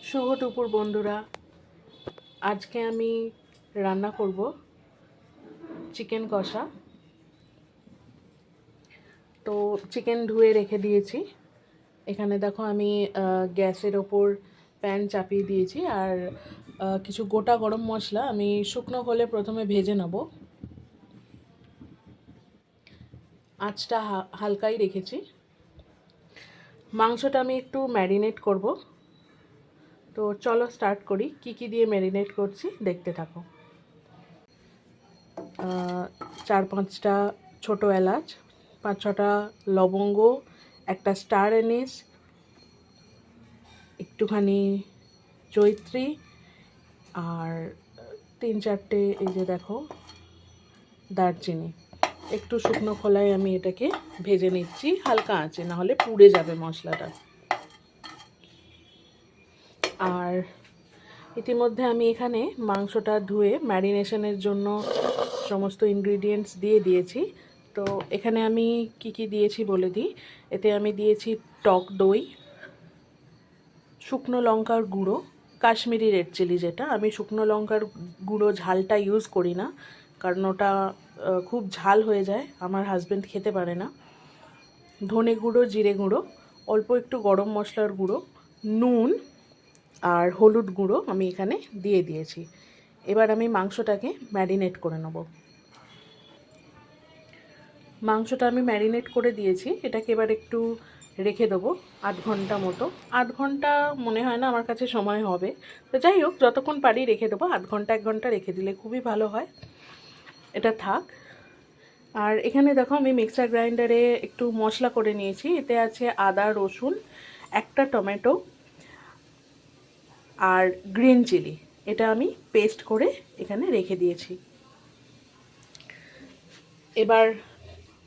শুভ দুপুর বন্ধুরা। আজকে আমি রান্না করব চিকেন কষা। তো চিকেন ধুয়ে রেখে দিয়েছি। এখানে দেখো আমি গ্যাসের ওপর প্যান চাপিয়ে দিয়েছি, আর কিছু গোটা গরম মশলা আমি শুকনো খোলে প্রথমে ভেজে নেব। আঁচটা হালকাই রেখেছি। মাংসটা আমি একটু ম্যারিনেট করব। তো চলো স্টার্ট করি। কি কি দিয়ে ম্যারিনেট করছি দেখতে থাকো। 4-5টা ছোটো এলাচ, 5-6টা লবঙ্গ, একটা স্টার এনিস, একটুখানি জয়িত্রী, আর 3-4টে এই যে দেখো দারচিনি। একটু শুকনো খোলায় আমি এটাকে ভেজে নিচ্ছি হালকা আঁচে, নাহলে পুড়ে যাবে মশলাটা। আর ইতিমধ্যে আমি এখানে মাংসটা ধুয়ে ম্যারিনেশনের জন্য সমস্ত ইনগ্রিডিয়েন্টস দিয়ে দিয়েছি। তো এখানে আমি কি কি দিয়েছি বলে দিই। এতে আমি দিয়েছি টক দই, শুকনো লঙ্কার গুঁড়ো, কাশ্মীরি রেড চিলি, যেটা আমি শুকনো লঙ্কার গুঁড়ো ঝালটা ইউজ করি না, কারণ ওটা খুব ঝাল হয়ে যায়, আমার হাজব্যান্ড খেতে পারে না। ধনে গুঁড়ো, জিরে গুঁড়ো, অল্প একটু গরম মশলার গুঁড়ো, নুন আর হলুদ গুঁড়ো আমি এখানে দিয়ে দিয়েছি। এবার আমি মাংসটাকে ম্যারিনেট করে নেব। মাংসটা আমি ম্যারিনেট করে দিয়েছি, এটাকে এবার একটু রেখে দেবো 8 ঘন্টা মতো। 8 ঘন্টা মনে হয় না আমার কাছে সময় হবে, তো যাই হোক যতক্ষণ পারি রেখে দেবো। 8 ঘন্টা 1 ঘন্টা রেখে দিলে খুবই ভালো হয়। এটা থাক। আর এখানে দেখো আমি মিক্সার গ্রাইন্ডারে একটু মশলা করে নিয়েছি। এতে আছে আদা, রসুন, একটা টমেটো আর গ্রিন চিলি। এটা আমি পেস্ট করে এখানে রেখে দিয়েছি। এবার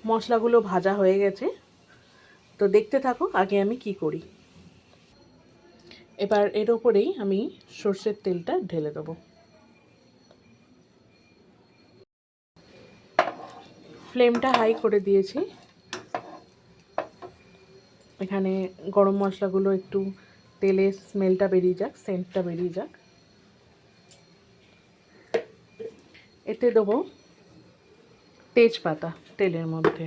মশলাগুলো ভাজা হয়ে গেছে, তো দেখতে থাকো আগে আমি কি করি। এবার এর ওপরেই আমি সর্ষের তেলটা ঢেলে দেবো। ফ্লেমটা হাই করে দিয়েছি। এখানে গরম মশলাগুলো একটু তেলের স্মেলটা বেরিয়ে যাক, সেন্টটা বেরিয়ে যাক। এতে দেবো তেজপাতা তেলের মধ্যে।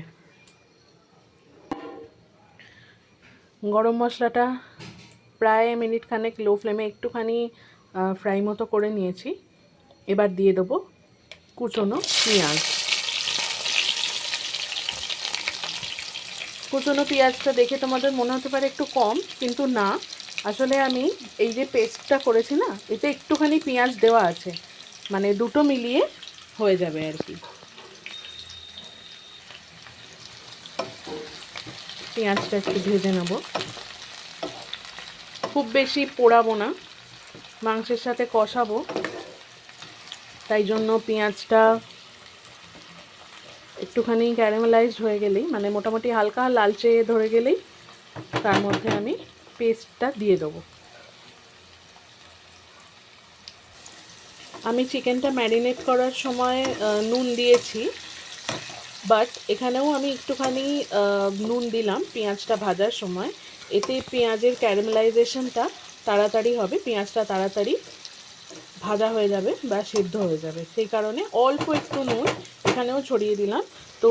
গরম মশলাটা প্রায় মিনিট খানেক লো ফ্লেমে একটুখানি ফ্রাই মতো করে নিয়েছি। এবার দিয়ে দেবো কুচনো পেঁয়াজ। কুচনো পেঁয়াজটা দেখে তোমাদের মনে হতে পারে একটু কম, কিন্তু না, আসলে আমি এই যে পেস্টটা করেছি না, এতে একটুখানি পেঁয়াজ দেওয়া আছে, মানে দুটো মিলিয়ে হয়ে যাবে আর কি। পেঁয়াজটা একটু ভেজে নেব, খুব বেশি পোড়াবো না, মাংসের সাথে কষাবো, তাই জন্য পেঁয়াজটা একটুখানি ক্যারামেলাইজড হয়ে গেলেই, মানে মোটামুটি হালকা লালচে ধরে গেলেই তার মধ্যে আমি পেস্টটা দিয়ে দেবো। আমি চিকেনটা ম্যারিনেট করার সময় নুন দিয়েছি, বাট এখানেও আমি একটুখানি নুন দিলাম পেঁয়াজটা ভাজার সময়। এতে পেঁয়াজের ক্যারামেলাইজেশনটা তাড়াতাড়ি হবে, পেঁয়াজটা তাড়াতাড়ি ভাজা হয়ে যাবে বা সিদ্ধ হয়ে যাবে, সেই কারণে অল্প একটু নুন এখানেও ছড়িয়ে দিলাম। তো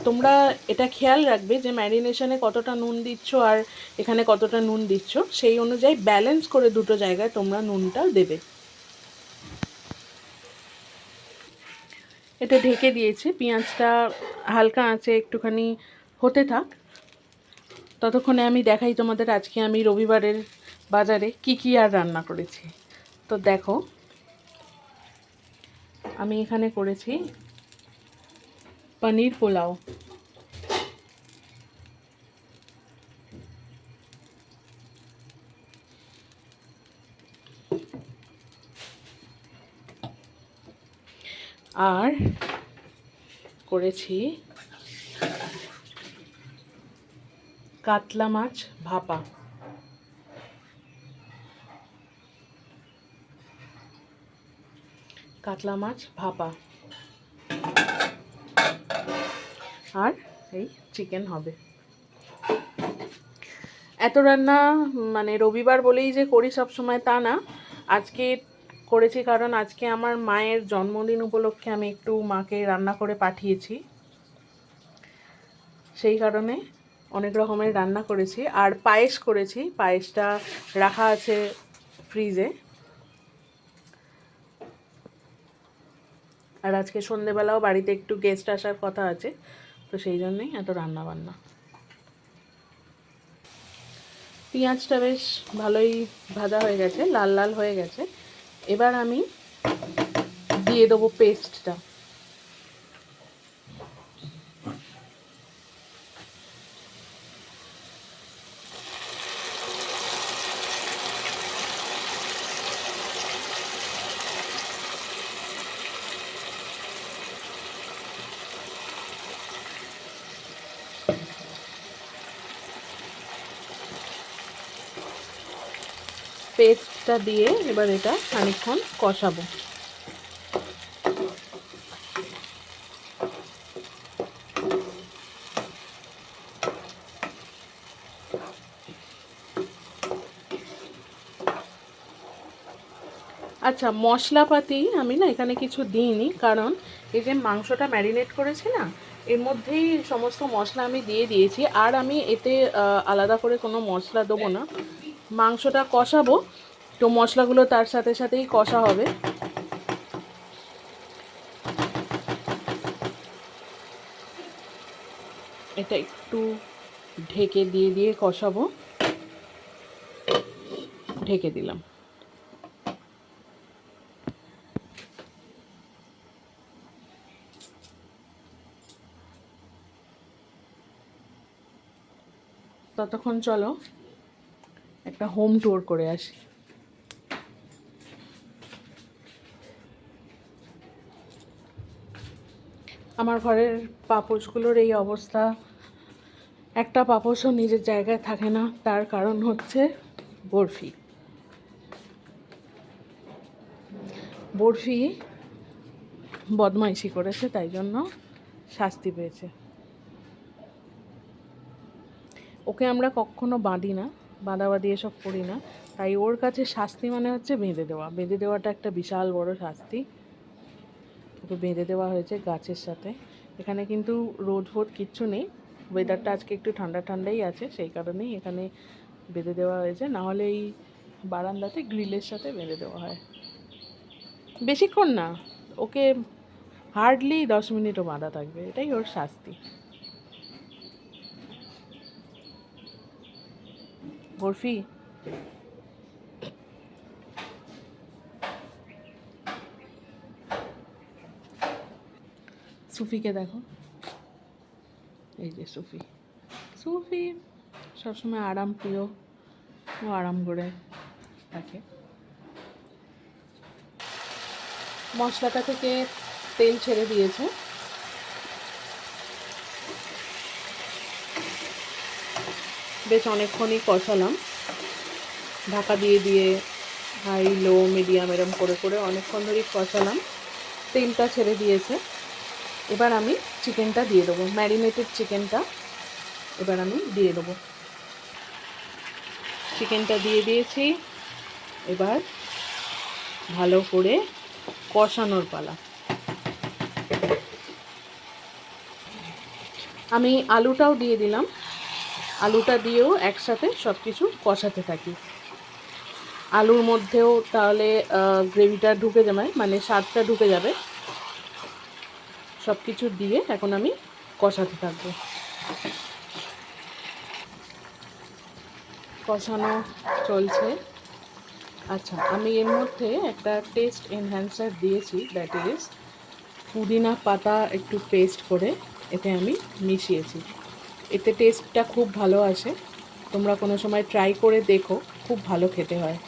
তোমরা এটা খেয়াল রাখবে যে ম্যারিনেশনে কতটা নুন দিচ্ছ আর এখানে কতটা নুন দিচ্ছ, সেই অনুযায়ী ব্যালেন্স করে দুটো জায়গায় তোমরা নুনটা দেবে। এটা ঢেকে দিয়েছি, পেঁয়াজটা হালকা আঁচে একটুখানি হতে থাক। ততক্ষণে আমি দেখাই তোমাদের আজকে আমি রবিবারের বাজারে কি কি আর রান্না করেছি। তো দেখো, আমি এখানে করেছি পনির পোলাও। আর করেছি কাতলা মাছ ভাপা। কাতলা মাছ ভাপা আর এই চিকেন হবে। এত রান্না মানে রবিবার বলেই যে করি সব সময় তা না, আজকে করেছি কারণ আজকে আমার মায়ের জন্মদিন উপলক্ষে আমি একটু মাকে রান্না করে পাঠিয়েছি, সেই কারণে অনেক রকমের রান্না করেছি। আর পায়েস করেছি, পায়েসটা রাখা আছে ফ্রিজে। আর আজকে সন্ধেবেলাও বাড়িতে একটু গেস্ট আসার কথা আছে, তো সেই জন্যই এত রান্না বান্না। পেঁয়াজটা বেশ ভালোই ভাজা হয়ে গেছে, লাল লাল হয়ে গেছে। এবার আমি দিয়ে দেবো পেস্টটা। পেস্টটা দিয়ে এবার এটা খানিকক্ষণ কষাবো। আচ্ছা, মশলাপাতি আমি না এখানে কিছু দিইনি, কারণ এই যে মাংসটা ম্যারিনেট করেছি না, এর মধ্যেই সমস্ত মশলা আমি দিয়ে দিয়েছি। আর আমি এতে আলাদা করে কোনো মশলা দেবো না। মাংসটা কষাবো তো মশলাগুলো তার সাথে সাথেই কষা হবে। এটা একটু ঢেকে দিয়ে কষাবো। ঢেকে দিলাম। ততক্ষণ চলো একটা হোম ট্যুর করে আসি। আমার ঘরের পাপোশগুলোর এই অবস্থা, একটা পাপোশও নিজের জায়গায় থাকে না। তার কারণ হচ্ছে বরফি। বরফি বদমাইশি করেছে, তাই জন্য শাস্তি পেয়েছে। ওকে আমরা কখনো বাঁধি না, বাঁধাবাঁধি এসব করি না, তাই ওর কাছে শাস্তি মানে হচ্ছে বেঁধে দেওয়া। বেঁধে দেওয়াটা একটা বিশাল বড় শাস্তি। ওকে বেঁধে দেওয়া হয়েছে গাছের সাথে। এখানে কিন্তু রোদ ফোদ কিচ্ছু নেই, ওয়েদারটা আজকে একটু ঠান্ডা ঠান্ডাই আছে, সেই কারণেই এখানে বেঁধে দেওয়া হয়েছে। নাহলে এই বারান্দাতে গ্রিলের সাথে বেঁধে দেওয়া হয়। বেশিক্ষণ না, ওকে হার্ডলি 10 মিনিটও বাঁধা থাকবে, এটাই ওর শাস্তি। বরফি, সুফিকে দেখো, এই যে সুফি। সুফি সবসময় আরাম প্রিয়, ও আরাম করে থাকে। মশলাটা থেকে তেল ছেড়ে দিয়েছে। বেশ অনেকক্ষণই কষালাম, ঢাকা দিয়ে হাই লো মিডিয়াম এরম করে করে অনেকক্ষণ ধরেই কষালাম। তেলটা ছেড়ে দিয়েছে। এবার আমি চিকেনটা দিয়ে দেবো, ম্যারিনেটেড চিকেনটা এবার আমি দিয়ে দেবো। চিকেনটা দিয়ে দিয়েছি, এবার ভালো করে কষানোর পালা। আমি আলুটাও দিয়ে দিলাম, আলুটা দিয়েও একসাথে সব কিছু কষাতে থাকি। আলুর মধ্যেও তাহলে গ্রেভিটা ঢুকে যাবে, মানে স্বাদটা ঢুকে যাবে। সব কিছু দিয়ে এখন আমি কষাতে থাকবো। কষানো চলছে। আচ্ছা, আমি এর মধ্যে একটা টেস্ট এনহ্যান্সার দিয়েছি, দ্যাট ইজ পুদিনা পাতা একটু পেস্ট করে এতে আমি মিশিয়েছি। এতে টেস্টটা খুব ভালো আসে, তোমরা কোনো সময় ট্রাই করে দেখো, খুব ভালো খেতে হয়।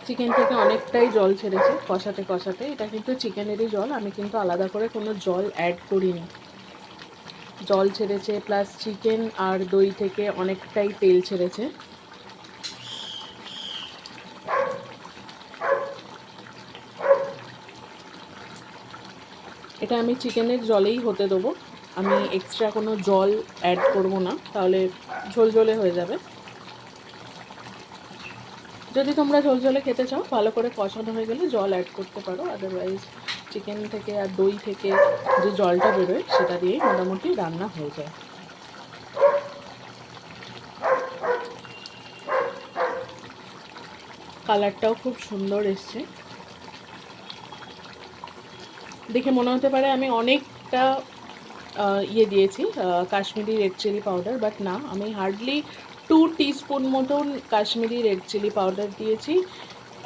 চিকেন থেকে অনেকটাই জল ছেড়েছে কষাতে কষাতে। এটা কিন্তু চিকেনেরই জল, আমি কিন্তু আলাদা করে কোনো জল অ্যাড করিনি। জল ছেড়েছে, প্লাস চিকেন আর দই থেকে অনেকটাই তেল ছেড়েছে। এটা আমি চিকেনের জলেই হতে দেবো, আমি এক্সট্রা কোনো জল অ্যাড করব না, তাহলে ঝোলঝোলে হয়ে যাবে। যদি তোমরা ঝোলঝোলে খেতে চাও, ভালো করে কষানো হয়ে গেলে জল অ্যাড করতে পারো, আদারওয়াইজ চিকেন থেকে আর দই থেকে যে জলটা বেরোয় সেটা দিয়েই মোটামুটি রান্না হয়ে যায়। কালারটাও খুব সুন্দর এসছে, দেখে মনে হতে পারে আমি অনেকটা ইয়ে দিয়েছি Kashmiri red chilli powder, but না, আমি হার্ডলি 2 টিস্পুন মতন কাশ্মীরি রেড চিলি পাউডার দিয়েছি,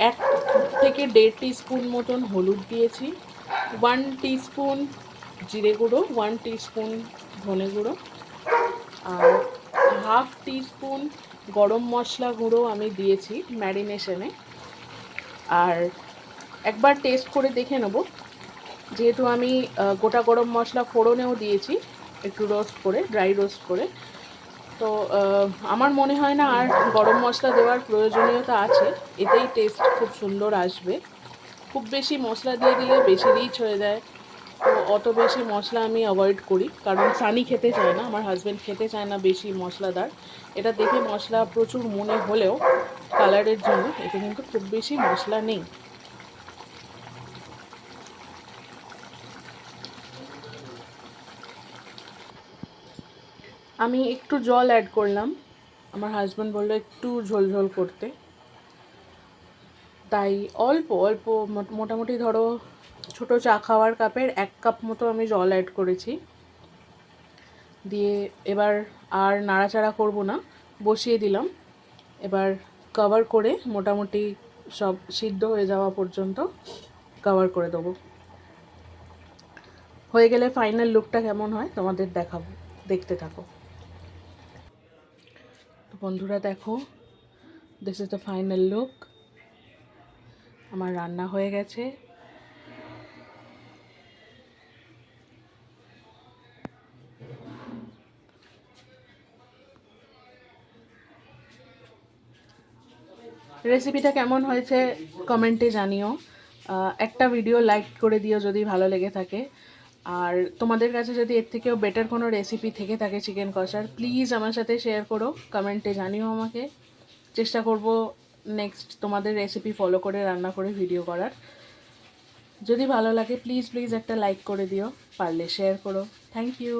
1 থেকে 1.5 টিস্পুন মতন হলুদ দিয়েছি, 1 টিস্পুন জিরে গুঁড়ো, 1 টিস্পুন ধনে গুঁড়ো, আর হাফ টিস্পুন গরম মশলা গুঁড়ো আমি দিয়েছি ম্যারিনেশনে। আর একবার টেস্ট করে দেখে নেব, যেহেতু আমি গোটা গরম মশলা ফোড়নেও দিয়েছি একটু রোস্ট করে, ড্রাই রোস্ট করে, তো আমার মনে হয় না আর গরম মশলা দেওয়ার প্রয়োজনীয়তা আছে, এতেই টেস্ট খুব সুন্দর আসবে। খুব বেশি মশলা দিয়ে দিলে বেশি রিচ হয়ে যায়, তো অত বেশি মশলা আমি অ্যাভয়েড করি, কারণ সানি খেতে চায় না, আমার হাজব্যান্ড খেতে চায় না বেশি মশলাদার। এটা দেখে মশলা প্রচুর মনে হলেও কালারের জন্য এতে কিন্তু খুব বেশি মশলা নেই। আমি একটু জল অ্যাড করলাম, আমার হাজব্যান্ড বললো একটু ঝোলঝোল করতে, তাই অল্প অল্প মোটামুটি ধরো ছোটো চা খাওয়ার কাপের 1 কাপ মতো আমি জল অ্যাড করেছি। দিয়ে এবার আর নাড়াচাড়া করব না, বসিয়ে দিলাম। এবার কভার করে মোটামুটি সব সিদ্ধ হয়ে যাওয়া পর্যন্ত কভার করে দেবো। হয়ে গেলে ফাইনাল লুকটা কেমন হয় তোমাদের দেখাবো, দেখতে থাকো। তো বন্ধুরা দেখো, this is the final look. আমার রান্না হয়ে গেছে। রেসিপিটা কেমন হয়েছে কমেন্টে জানিও, একটা ভিডিও লাইক করে দিও যদি ভালো লেগে থাকে। আর তোমাদের কাছে যদি এর থেকেও বেটার কোনো রেসিপি থেকে থাকে চিকেন কষার, প্লিজ আমার সাথে শেয়ার করো, কমেন্টে জানিও আমাকে। চেষ্টা করব নেক্সট তোমাদের রেসিপি ফলো করে রান্না করে ভিডিও করার। যদি ভালো লাগে প্লিজ প্লিজ একটা লাইক করে দিও, পারলে শেয়ার করো। Thank you.